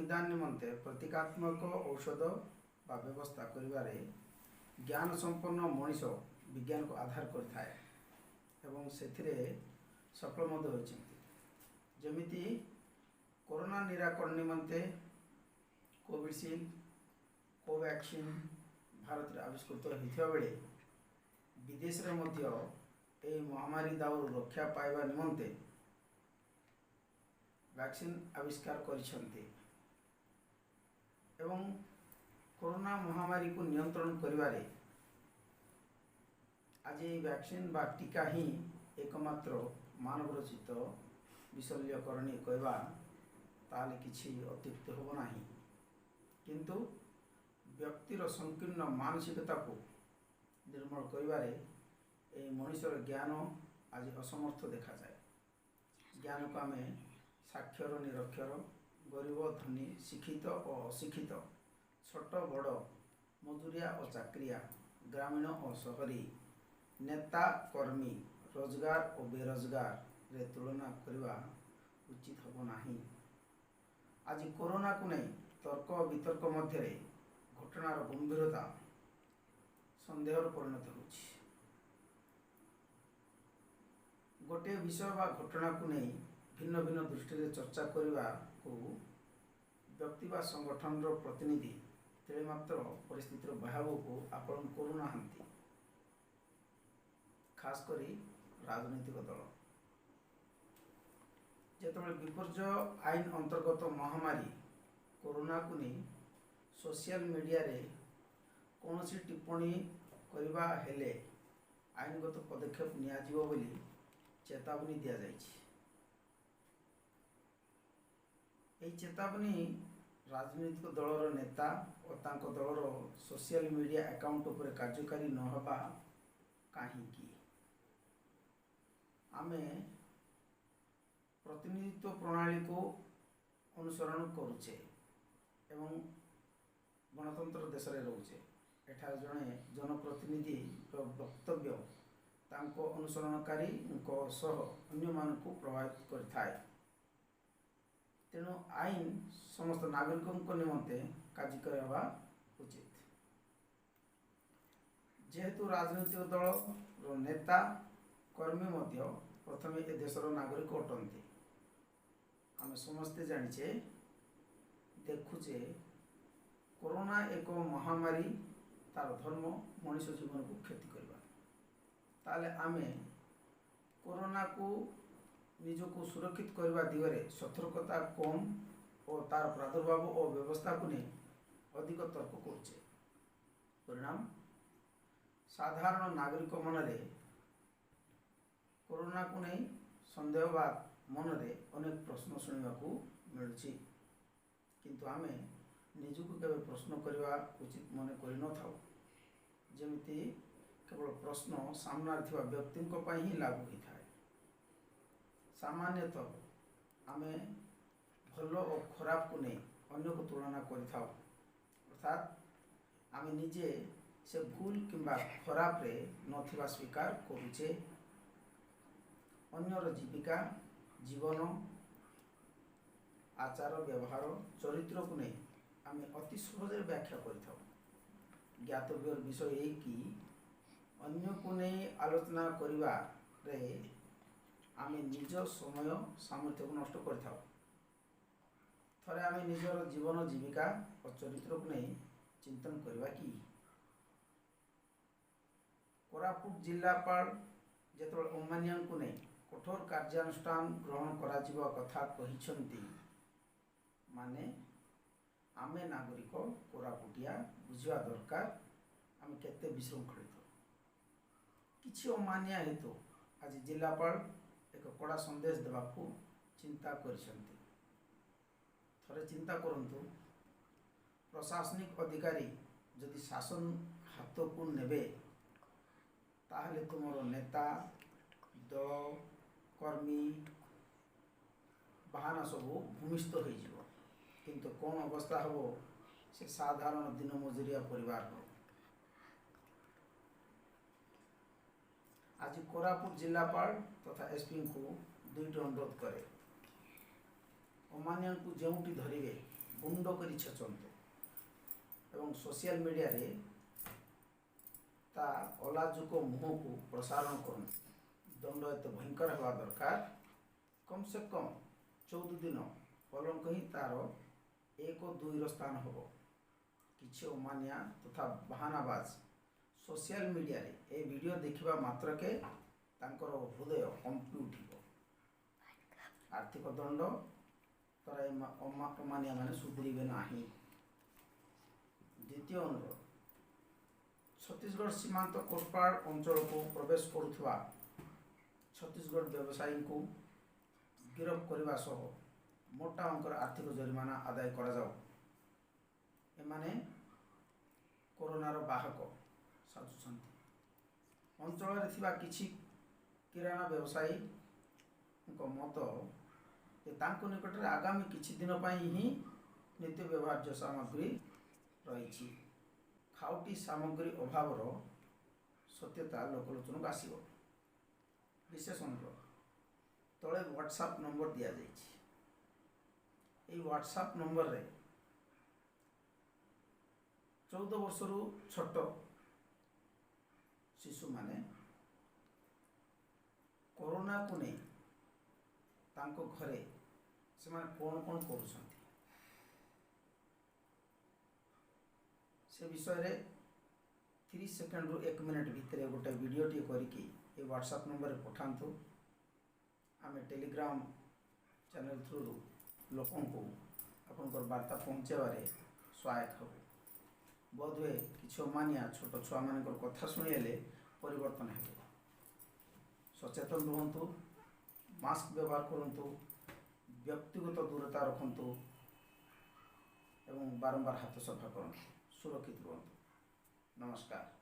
निदान निमंते प्रतीकात्मक औषध बा व्यवस्था करिबारे ज्ञान संपन्न मनीष विज्ञान को आधार करथाए एवं सेथिरे सफल मध्य होइछन्ति। जेमिति कोरोना निराकरण निमंते कोविशील्ड कोवैक्सीन भारत रे आविष्कृत होइथिबा बेले विदेश रे मध्य ए महामारी दाउर रक्षा पाइबा निमंते वैक्सीन आविष्कार करिसन्ति एवं कोरोना महामारी को नियंत्रण करिबारे आज ये वैक्सीन बा टीका ही एकमात्र मानव रचित विशल्यकरणी कहवा ताले किछि अत्युक्त होब नाही, किंतु व्यक्तिर संकीर्ण मानसिकता को निर्मूल करिबारे ए मनुष्यर ज्ञान आज असमर्थ देखा जाए। ज्ञान को आमे साक्षर निरक्षर गरीब धनी शिक्षित और अशिक्षित छोट बड़ मजूरिया और चाकरिया ग्रामीण और शहरी नेता कर्मी रोजगार और बेरोजगार रे तुलना करवा उचित होब नाही। आज कोरोना को नहीं तर्क वितर्क मध्य घटनार गंभीरता संदेह परिणत होछि। गोटे विषय बा घटना को नहीं भिन्न भिन्न दृष्टि रे चर्चा करने को व्यक्ति बा संगठन रो प्रतिनिधि तेरे मात्र परिस्थितिर भयावह को आकलन करूना। खास करी राजनीतिक दल जेतबेले विपर्य आईन अंतर्गत महामारी कोरोना को नहीं सोशल मीडिया रे कौनसी टिप्पणी करबा हेले आईनगत पदक्षेप निया जिवो बोली चेतावनी दिया जाइछि। एई चेतावनी राजनीतिक दलर नेता और तांको दलर सोशल मीडिया अकाउंट उपर कार्यकारी न होबा काहीकि आमे प्रतिनिधित्व प्रणाली को अनुसरण करुचे एवं गणतंत्र देश रे रोचे। एठा जने जनप्रतिनिधि वक्तव्य तांको अनुसरणकारी सह अन्य मान को प्रभावित करथाए। तेणु आईन समस्त नागरिकों निमंते कार्यकारी होगा उचित। जेहेतु राजनीतिक दल नेता कर्मी मध्य प्रथमे ए देशर नागरिक अटंती। आम समस्ते जानिचे देखुचे कोरोना एक महामारी तार धर्म मनुष्य जीवन को क्षति करवा। ताले आमे कोरोना को निजको सुरक्षित करने दिगरे सतर्कता कम और तार प्रादुर्भाव और व्यवस्था को नहीं अधिक तर्क करुचे। परिणाम साधारण नागरिक मनरे कोरोना को नहीं संदेहवाद मनरे अनेक प्रश्न शुणा मिलुछि, किंतु आमे निजको केवल प्रश्न करवा उचित मन कर जेमिति केवल प्रश्न सामना थिबा व्यक्ति ही लागू होता है। सामान्यतः आमे भल और खराब को नहीं अन्य को तुलना करथाउ, अर्थात आमे निजे से भूल किंबा खराब रे नथिबा स्वीकार करुचे। अन्यर जीविका जीवन आचार व्यवहार चरित्र को नहीं आमे अति सहज व्याख्या करथाउ। ज्ञातव्य विषय है कि अन्य को नहीं आलोचना करिबा रे आमे निज समय सामर्थ्य को नष्ट करथाउ। थरे आमे निजर जीवन जीविका और चरित्र को नहीं चिंतन करवा कि कोरापुट जिलापाल जेतबेले अमानिया को नहीं कठोर कार्यानुष्ठान ग्रहण करा जिबा कथा कहिसंती माने आमे नागरिक कोरापुटिया बुझिबा दरकार आमे केते विशृंखलित किछि अमानिया हेतु आज जिलापाल एक कड़ा संदेश देवाकू चिंता करिसंती। थरे चिंता करंतु प्रशासनिक अधिकारी जदि शासन हाथ को नेबे ताहले तुमर नेता दल कर्मी बाहाना सब भूमिस्थ हो जिवो, किंतु कौन अवस्था हो से साधारण दिन मजूरिया परिवार को। आज कोरापुट जिलापाल तथा एसपी को दुईट अनुरोध करे। अमानिया को जोटी धरिवे ଗୁଣ୍ଡ କରି ଛେଚନ୍ତୁ ଏବଂ ସୋସିଆଲ ମିଡ଼ିଆରେ ତା ଅଲାଜୁକ ମୁହଁକୁ ପ୍ରସାରଣ କରନ୍ତୁ। ଦଣ୍ଡ ଏତେ ଭୟଙ୍କର ହେବା ଦରକାର, କମ୍ ସେ କମ୍ 14 ଦିନ କଲଙ୍କ ହିଁ ତାର 1-2ର ସ୍ଥାନ ହେବ। କିଛି ଅମାନିଆ ତଥା ବାହାନାବାଜ ସୋସିଆଲ ମିଡ଼ିଆରେ ଏ ଭିଡ଼ିଓ ଦେଖିବା ମାତ୍ରକେ ତାଙ୍କର ହୃଦୟ କମ୍ପି ଉଠିବ। ଆର୍ଥିକ ଦଣ୍ଡ ଦ୍ୱାରା ଅମାନିଆ ମାନେ ସୁଧରିବେ ନାହିଁ। ଦ୍ୱିତୀୟ ଅନୁରୋଧ, ଛତିଶଗଡ଼ ସୀମାନ୍ତ କୋଟପାଡ଼ ଅଞ୍ଚଳକୁ ପ୍ରବେଶ କରୁଥିବା ଛତିଶଗଡ଼ ବ୍ୟବସାୟୀଙ୍କୁ ଗିରଫ କରିବା ସହ ମୋଟା ଅଙ୍କର ଆର୍ଥିକ ଜରିମାନା ଆଦାୟ କରାଯାଉ। ଏମାନେ କରୋନାର ବାହକ ସାଜୁଛନ୍ତି। ଅଞ୍ଚଳରେ ଥିବା କିଛି କିରାନା ବ୍ୟବସାୟୀଙ୍କ ମତ ଯେ ତାଙ୍କ ନିକଟରେ ଆଗାମୀ କିଛି ଦିନ ପାଇଁ ହିଁ ନିତ୍ୟ ବ୍ୟବହାର୍ଯ୍ୟ ସାମଗ୍ରୀ ରହିଛି। ଖାଉଟି ସାମଗ୍ରୀ ଅଭାବର ସତ୍ୟତା ଲୋକଲୋଚନକୁ ଆସିବ। ବିଶେଷ ଅନୁରୋଧ, ତଳେ ହ୍ୱାଟ୍ସଆପ୍ ନମ୍ବର ଦିଆଯାଇଛି। ଏହି ହ୍ୱାଟ୍ସଆପ୍ ନମ୍ବରରେ 14 ବର୍ଷରୁ ଛୋଟ ଶିଶୁମାନେ କରୋନାକୁ ନେଇ ତାଙ୍କ ଘରେ ସେମାନେ କ'ଣ କରୁଛନ୍ତି ସେ ବିଷୟରେ 30 ସେକେଣ୍ଡରୁ 1 ମିନିଟ୍ ଭିତରେ ଗୋଟେ ଭିଡ଼ିଓଟିଏ କରିକି ଏ ହ୍ୱାଟ୍ସଆପ୍ ନମ୍ବରରେ ପଠାନ୍ତୁ। ଆମେ ଟେଲିଗ୍ରାମ ଚ୍ୟାନେଲ ଥ୍ରୁରୁ ଲୋକଙ୍କୁ ଆପଣଙ୍କର ବାର୍ତ୍ତା ପହଞ୍ଚାଇବାରେ ସହାୟକ ହେବୁ। ବୋଧହୁଏ କିଛି ଅମାନିଆ ଛୋଟ ଛୁଆମାନଙ୍କର କଥା ଶୁଣିଲେ ପରିବର୍ତ୍ତନ ହେବ। ସଚେତନ ରୁହନ୍ତୁ, ମାସ୍କ ବ୍ୟବହାର କରନ୍ତୁ, ବ୍ୟକ୍ତିଗତ ଦୂରତା ରଖନ୍ତୁ ଏବଂ ବାରମ୍ବାର ହାତ ସଫା କରନ୍ତୁ। ସୁରକ୍ଷିତ ରୁହନ୍ତୁ। ନମସ୍କାର।